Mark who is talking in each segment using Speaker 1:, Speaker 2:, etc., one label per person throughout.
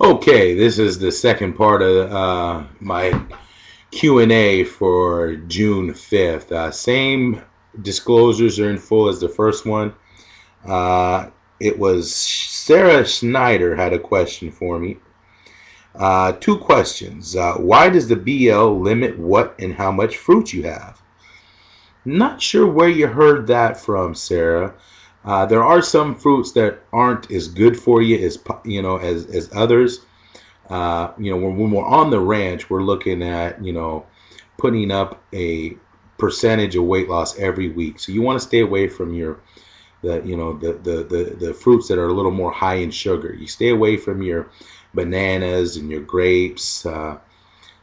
Speaker 1: Okay, this is the second part of my Q&A for June 5th. Same disclosures are in full as the first one. It was Sarah Schneider had a question for me. Two questions. Why does the BL limit what and how much fruit you have? Not sure where you heard that from, Sarah. There are some fruits that aren't as good for you as as others. When we're on the ranch, we're looking at putting up a percentage of weight loss every week. So you want to stay away from the fruits that are a little more high in sugar. You stay away from your bananas and your grapes.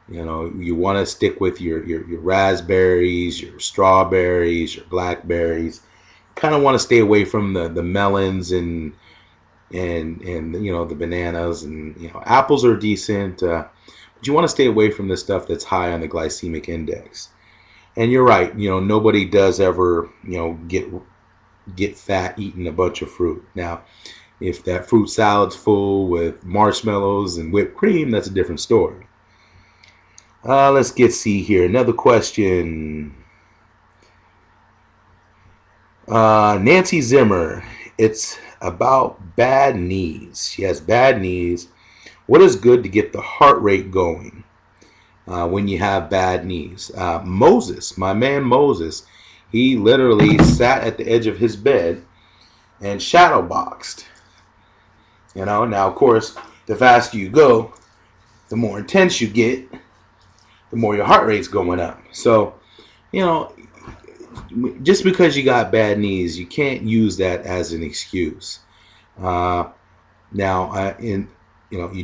Speaker 1: You want to stick with your raspberries, your strawberries, your blackberries. Kind of want to stay away from the melons and the bananas, and apples are decent, but you want to stay away from the stuff that's high on the glycemic index. And you're right, nobody does ever get fat eating a bunch of fruit. Now, if that fruit salad's full with marshmallows and whipped cream, that's a different story. Let's see here. Another question. Nancy Zimmer. It's about bad knees. She has bad knees. What is good to get the heart rate going when you have bad knees? Moses, my man Moses, he literally sat at the edge of his bed and shadow boxed. Now of course, the faster you go, the more intense you get, the more your heart rate's going up. So, just because you got bad knees, you can't use that as an excuse. You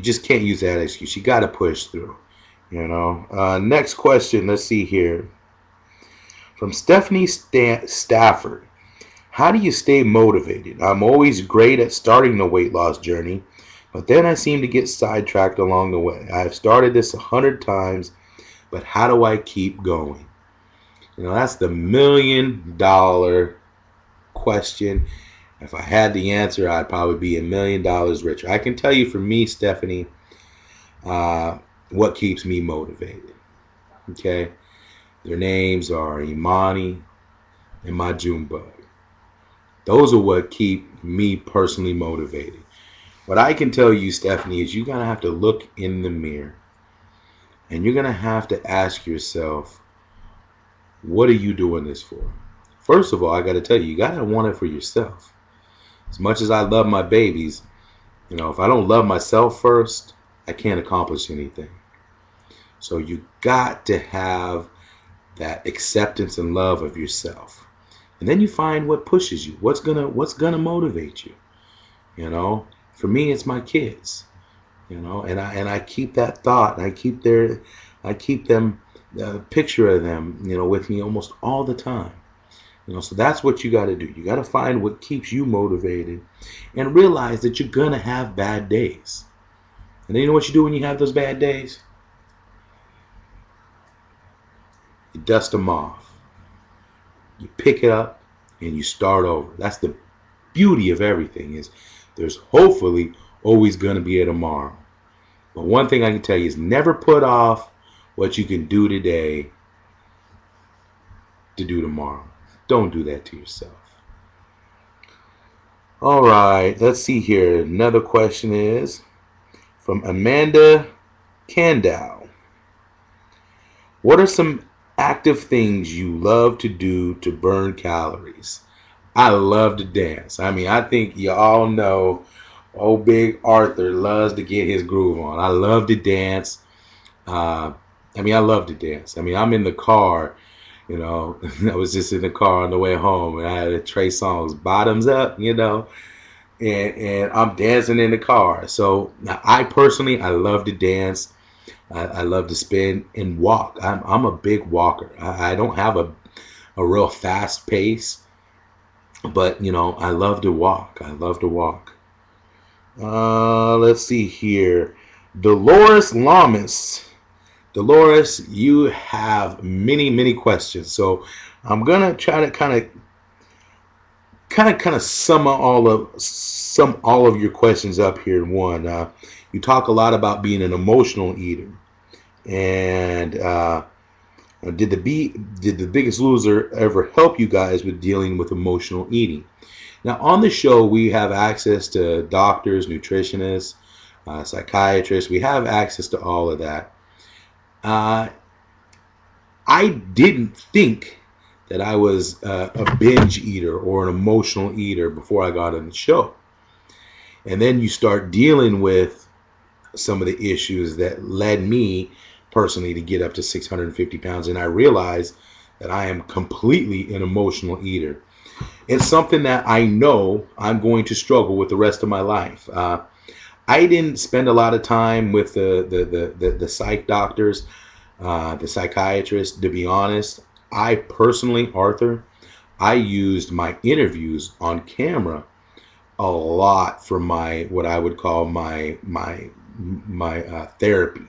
Speaker 1: just can't use that as an excuse. You got to push through. Next question. Let's see here. From Stephanie Stafford. How do you stay motivated? I'm always great at starting the weight loss journey, but then I seem to get sidetracked along the way. I've started this 100 times, but how do I keep going? That's the $1 million question. If I had the answer, I'd probably be $1 million richer. I can tell you for me, Stephanie, what keeps me motivated. Okay? Their names are Imani and my Junebug. Those are what keep me personally motivated. What I can tell you, Stephanie, is you're going to have to look in the mirror and you're going to have to ask yourself, what are you doing this for? First of all, I got to tell you, you got to want it for yourself. As much as I love my babies, if I don't love myself first, I can't accomplish anything. So you got to have that acceptance and love of yourself. And then you find what pushes you, what's gonna motivate you. For me, it's my kids. And I keep that thought. I keep them picture of them, with me almost all the time. So that's what you got to do. You got to find what keeps you motivated and realize that you're going to have bad days. And then you know what you do when you have those bad days? You dust them off. You pick it up and you start over. That's the beauty of everything, is there's hopefully always going to be a tomorrow. But one thing I can tell you is never put off what you can do today to do tomorrow. Don't do that to yourself. All right, let's see here. Another question is from Amanda Candow. What are some active things you love to do to burn calories? I love to dance. I think you all know old Big Arthur loves to get his groove on. I love to dance. I love to dance. I'm in the car, I was just in the car on the way home, and I had Trey Songz, Bottoms Up, and I'm dancing in the car. So I personally, I love to dance. I love to spin and walk. I'm a big walker. I don't have a real fast pace, but I love to walk. I love to walk. Let's see here. Dolores Lamas. Dolores, you have many questions. So I'm going to try to kind of kind of sum all of your questions up here in one. You talk a lot about being an emotional eater, and did the Biggest Loser ever help you guys with dealing with emotional eating? Now, on the show, we have access to doctors, nutritionists, psychiatrists. We have access to all of that. I didn't think that I was a binge eater or an emotional eater before I got on the show. And then you start dealing with some of the issues that led me personally to get up to 650 pounds. And I realized that I am completely an emotional eater. It's something that I know I'm going to struggle with the rest of my life. I didn't spend a lot of time with the psych doctors, the psychiatrists. To be honest, I personally, Arthur, I used my interviews on camera a lot for my what I would call my therapy.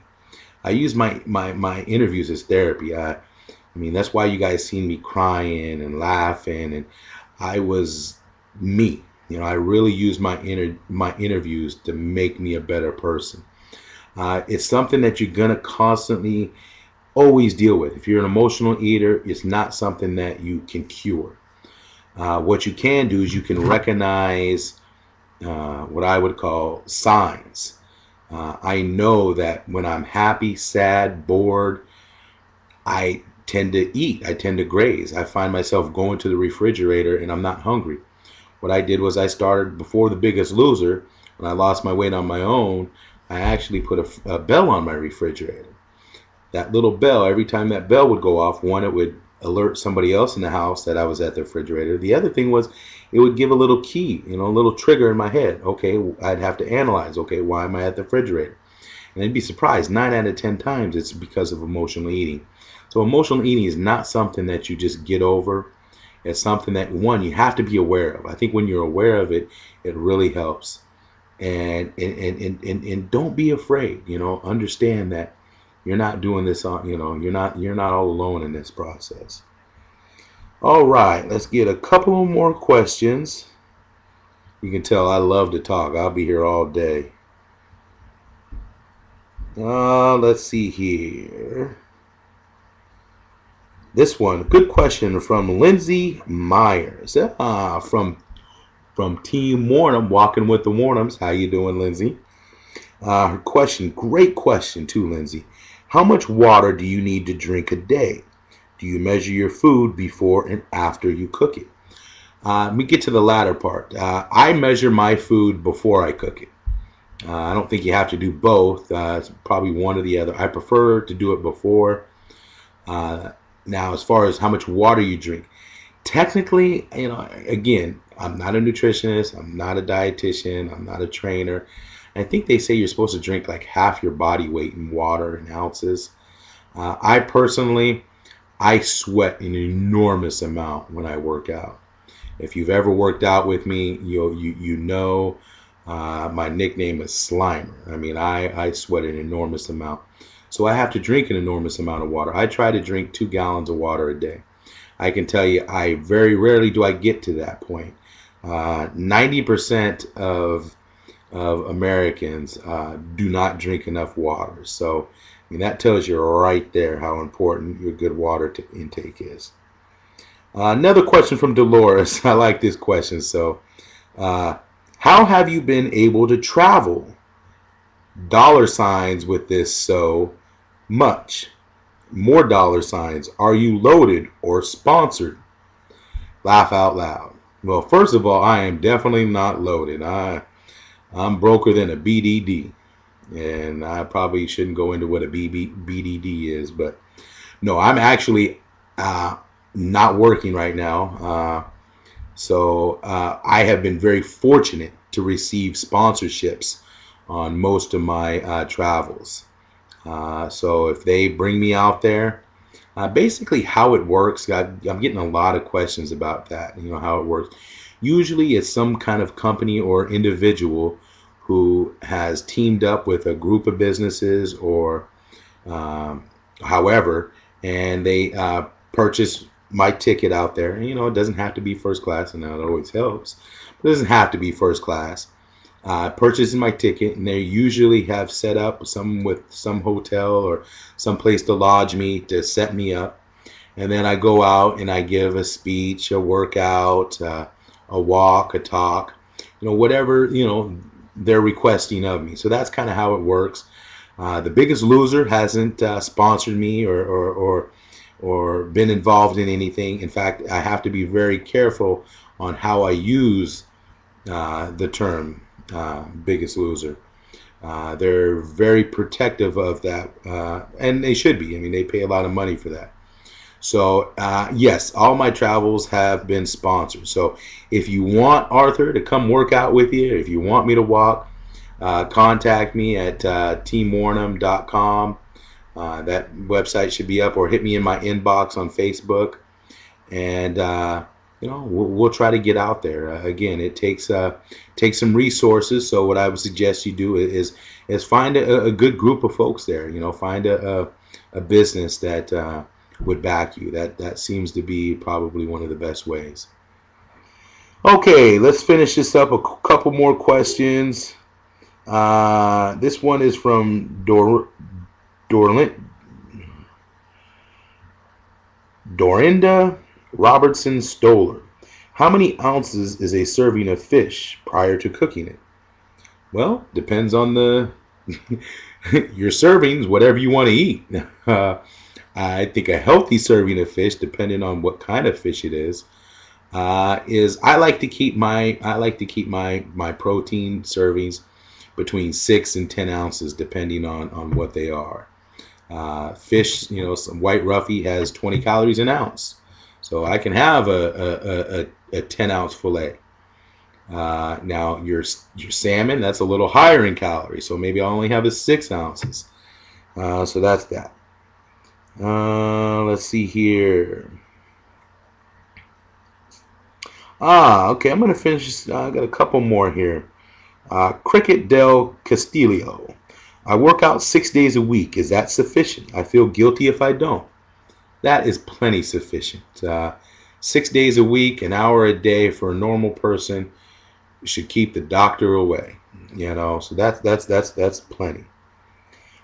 Speaker 1: I use my interviews as therapy. I mean, that's why you guys seen me crying and laughing, and I was me. You know, I really use my interviews to make me a better person. It's something that you're gonna constantly always deal with. If you're an emotional eater, it's not something that you can cure. What you can do is you can recognize what I would call signs. I know that when I'm happy, sad, bored, I tend to eat. I tend to graze. I find myself going to the refrigerator and I'm not hungry. What I did was I started before The Biggest Loser. When I lost my weight on my own, I actually put a bell on my refrigerator. That little bell, every time that bell would go off, one, it would alert somebody else in the house that I was at the refrigerator. The other thing was it would give a little key, you know, a little trigger in my head. Okay, I'd have to analyze, okay, why am I at the refrigerator? And I'd be surprised, 9 out of 10 times it's because of emotional eating. So emotional eating is not something that you just get over. It's something that, one, you have to be aware of. I think when you're aware of it, it really helps. And don't be afraid, you know, understand that you're not doing this on, you know, you're not all alone in this process. All right, let's get a couple more questions. You can tell I love to talk. I'll be here all day. Let's see here. This one, good question from Lindsay Myers. From Team Warnum, walking with the Warnums. How you doing, Lindsay? Her question, great question too, Lindsay. How much water do you need to drink a day? Do you measure your food before and after you cook it? Let me get to the latter part. I measure my food before I cook it. I don't think you have to do both. It's probably one or the other. I prefer to do it before. Now, as far as how much water you drink, technically, you know, again, I'm not a nutritionist. I'm not a dietitian. I'm not a trainer. I think they say you're supposed to drink like half your body weight in water in ounces. I personally, I sweat an enormous amount when I work out. If you've ever worked out with me, you know my nickname is Slimer. I mean, I sweat an enormous amount. So I have to drink an enormous amount of water. I try to drink 2 gallons of water a day. I can tell you, I very rarely do I get to that point. 90% of Americans do not drink enough water. So I mean, that tells you right there how important your good water intake is. Another question from Dolores. I like this question. So, how have you been able to travel? Dollar signs with this so much. More dollar signs. Are you loaded or sponsored? Laugh out loud. Well, first of all, I am definitely not loaded. I'm broker than a BDD. And I probably shouldn't go into what a BDD is. But no, I'm actually not working right now. So I have been very fortunate to receive sponsorships on most of my travels. So if they bring me out there, basically how it works, I'm getting a lot of questions about that, you know, how it works. Usually it's some kind of company or individual who has teamed up with a group of businesses or however, and they purchase my ticket out there. And, it doesn't have to be first class, and that always helps. But it doesn't have to be first class. Purchasing my ticket, and they usually have set up some hotel or some place to lodge me, to set me up. And then I go out and I give a speech, a workout, a walk, a talk, whatever, they're requesting of me. So that's kind of how it works. The Biggest Loser hasn't sponsored me or been involved in anything. In fact, I have to be very careful on how I use the term Biggest Loser. They're very protective of that, and they should be. I mean, they pay a lot of money for that. So yes, all my travels have been sponsored. So if you want Arthur to come work out with you, if you want me to walk, contact me at TeamWornum.com. That website should be up, or hit me in my inbox on Facebook, and we'll try to get out there. Again, it takes some resources. So what I would suggest you do is find a good group of folks there. Find a business that would back you. That seems to be probably one of the best ways. Okay, let's finish this up. A couple more questions. This one is from Dorinda Robertson Stoller. How many ounces is a serving of fish prior to cooking it? Well, depends on your servings, whatever you want to eat. I think a healthy serving of fish, depending on what kind of fish it is I like to keep my protein servings between 6 and 10 ounces, depending on what they are. Fish, some white roughy has 20 calories an ounce, so I can have a 10-ounce fillet. Now your salmon, that's a little higher in calories, so maybe I only have 6 ounces. So that's that. Let's see here. Okay, I'm gonna finish. I got a couple more here. Cricket Del Castillo. I work out 6 days a week. Is that sufficient? I feel guilty if I don't. That is plenty sufficient. 6 days a week, an hour a day for a normal person should keep the doctor away. So that's plenty.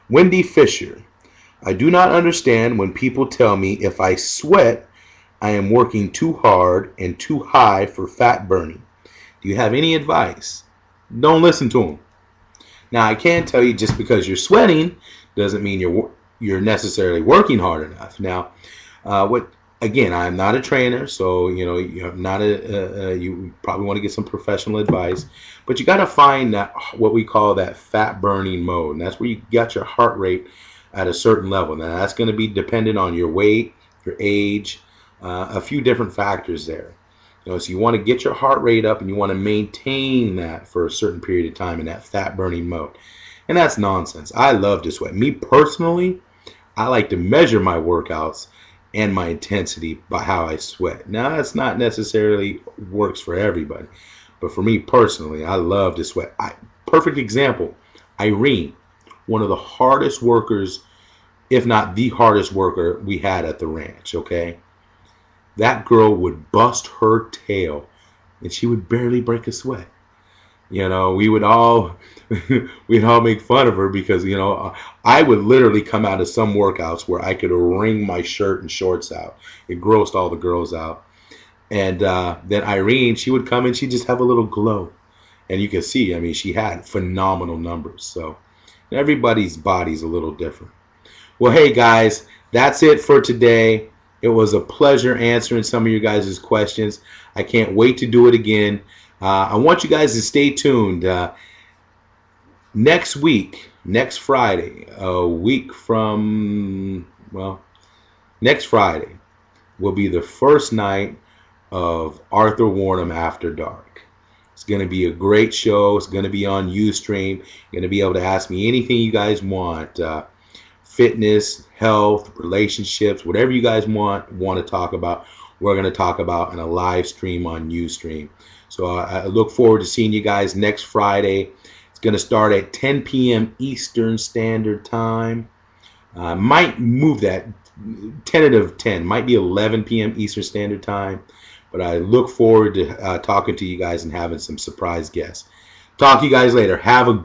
Speaker 1: Wendy Fisher. I do not understand when people tell me if I sweat, I am working too hard and too high for fat burning. Do you have any advice? Don't listen to them. Now, I can tell you, just because you're sweating doesn't mean you're necessarily working hard enough. Now, again, I'm not a trainer, so you're not you probably want to get some professional advice, but you got to find that, what we call that fat burning mode, and that's where you got your heart rate at a certain level. Now, that's going to be dependent on your weight, your age, a few different factors there. So you want to get your heart rate up, and you want to maintain that for a certain period of time in that fat burning mode. And that's nonsense. I love to sweat. Me personally, I like to measure my workouts and my intensity by how I sweat. Now, that's not necessarily works for everybody, but for me personally, I love to sweat. Perfect example, Irene, one of the hardest workers, if not the hardest worker we had at the ranch, okay? That girl would bust her tail, and she would barely break a sweat. We would all we'd all make fun of her because I would literally come out of some workouts where I could wring my shirt and shorts out. It grossed all the girls out. And then Irene, she would come and she'd just have a little glow, and you can see, I mean, she had phenomenal numbers. So everybody's body's a little different. Well, hey guys, that's it for today. It was a pleasure answering some of you guys' questions. I can't wait to do it again. I want you guys to stay tuned. Next week, next Friday, a week from, next Friday will be the first night of Arthur Warnum After Dark. It's going to be a great show. It's going to be on Ustream. You're going to be able to ask me anything you guys want. Fitness, health, relationships, whatever you guys want to talk about, we're going to talk about in a live stream on Ustream. So I look forward to seeing you guys next Friday. It's going to start at 10 p.m. Eastern Standard Time. Might move that tentative 10, might be 11 p.m. Eastern Standard Time. But I look forward to talking to you guys and having some surprise guests. Talk to you guys later. Have a